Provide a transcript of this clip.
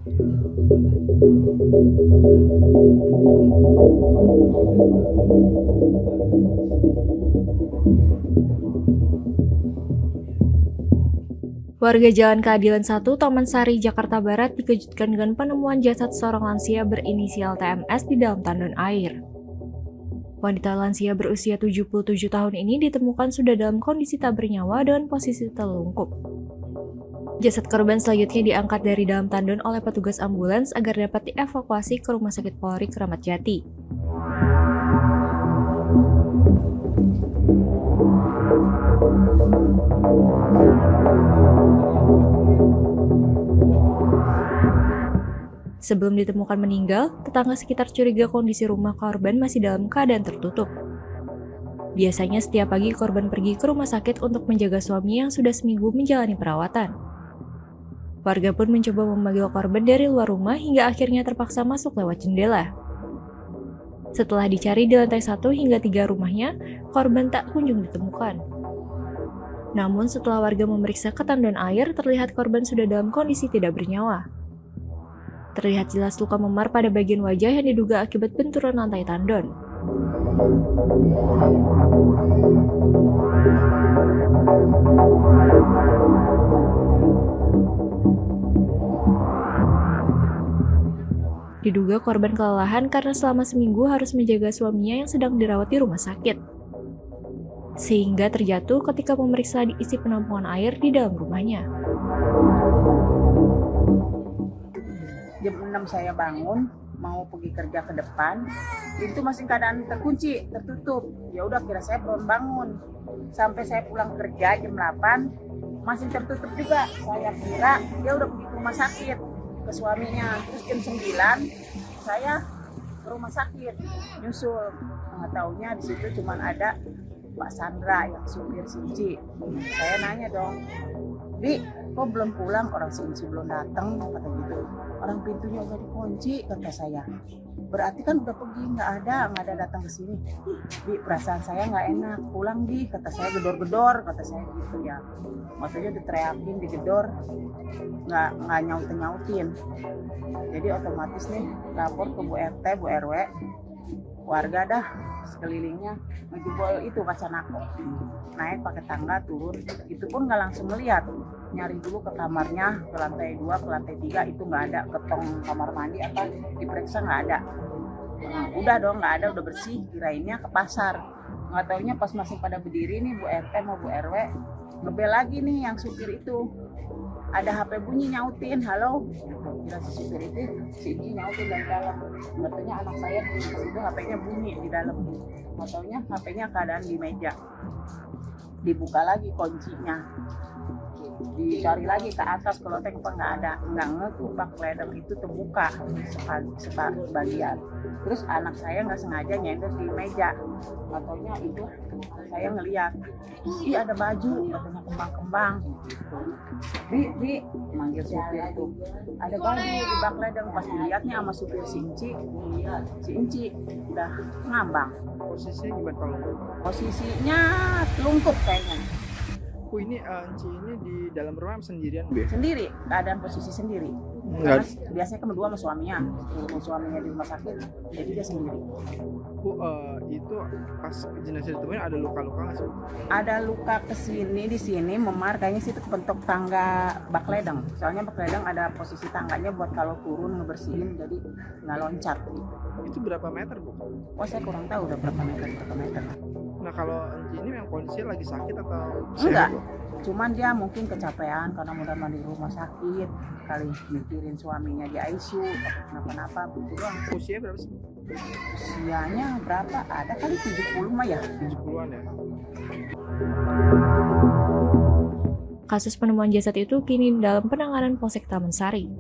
Warga Jalan Keadilan 1, Taman Sari, Jakarta Barat dikejutkan dengan penemuan jasad seorang lansia berinisial TMS di dalam tandon air. Wanita lansia berusia 77 tahun ini ditemukan sudah dalam kondisi tak bernyawa dengan posisi terlungkup. Jasad korban selanjutnya diangkat dari dalam tandon oleh petugas ambulans agar dapat dievakuasi ke Rumah Sakit Polri Kramat Jati. Sebelum ditemukan meninggal, tetangga sekitar curiga kondisi rumah korban masih dalam keadaan tertutup. Biasanya setiap pagi korban pergi ke rumah sakit untuk menjaga suami yang sudah seminggu menjalani perawatan. Warga pun mencoba memanggil korban dari luar rumah hingga akhirnya terpaksa masuk lewat jendela. Setelah dicari di lantai 1 hingga 3 rumahnya, korban tak kunjung ditemukan. Namun setelah warga memeriksa ke tandon air, terlihat korban sudah dalam kondisi tidak bernyawa. Terlihat jelas luka memar pada bagian wajah yang diduga akibat benturan lantai tandon. Diduga korban kelelahan karena selama seminggu harus menjaga suaminya yang sedang dirawat di rumah sakit. Sehingga terjatuh ketika memeriksa isi penampungan air di dalam rumahnya. Jam 6 saya bangun, mau pergi kerja ke depan, itu masih keadaan terkunci, tertutup. Ya udah kira saya belum bangun. Sampai saya pulang kerja jam 8, masih tertutup juga. Saya kira dia udah pergi ke rumah sakit ke suaminya. Terus jam 9 saya ke rumah sakit nyusul. Nggak taunya di situ cuma ada Pak Sandra yang supir Sinci. Saya nanya dong, Bi, kok belum pulang? Orang Sinci belum datang, kata gitu. Orang pintunya udah dikunci, kata saya. Berarti kan udah pergi, nggak ada datang ke sini. Bi, perasaan saya nggak enak, pulang Bi, kata saya gedor-gedor, kata saya gitu ya. Maksudnya diteriakin, digedor, nggak nyautin. Jadi otomatis nih lapor ke Bu RT, Bu RW, warga dah sekelilingnya ngejebol itu kaca nako, naik pakai tangga turun, itu pun nggak langsung melihat, nyari dulu ke kamarnya, ke lantai 2, ke lantai 3 itu nggak ada, ke tong kamar mandi apa diperiksa nggak ada. Nah, udah dong nggak ada, udah bersih, kirainnya ke pasar. Nggak taunya pas masih pada berdiri nih Bu RT mau Bu RW ngebel lagi nih yang supir itu, ada HP bunyi nyautin, halo, kira si supir itu si Inci nyautin dari dalam. Katanya anak saya itu HP-nya bunyi di dalam, katanya HP-nya keadaan di meja, dibuka lagi kuncinya, dicari lagi ke atas kalau kok nggak ada, nggak tuh bak ledeng itu terbuka sebagian. Terus anak saya nggak sengaja nyender di meja, katanya itu saya ngeliat, ih ada baju, katanya kembang-kembang. Bi, manggil supir tuh, ada baju di bak ledeng. Pas dilihatnya sama supir si Inci udah ngambang. Posisinya gimana kalau? Posisinya telungkup kayaknya. Ini Enci ini di dalam rumah sendirian, Bu? Sendiri, keadaan posisi sendiri. Karena biasanya kan berdua sama suaminya di rumah sakit, jadi dia sendiri. Bu, itu pas jenazah ditemuin ada luka-luka nggak sih? Ada luka di sini memar, kayaknya sih kepentok tangga bak ledeng. Soalnya bak ledeng ada posisi tangganya buat kalau turun ngebersihin, jadi nggak loncat gitu. Itu berapa meter, Bu? Oh, saya kurang tahu udah berapa meter. Nah, kalau Enci ini yang kondisinya lagi sakit atau enggak? Cuman dia mungkin kecapean karena mudah-mudahan di rumah sakit, kali mikirin suaminya di ICU, kenapa-napa gitu doang. Usia berapa sih? Usianya berapa? Ada kali 70 mah ya? 70-an ya? Kasus penemuan jasad itu kini dalam penanganan Polsek Taman Sari.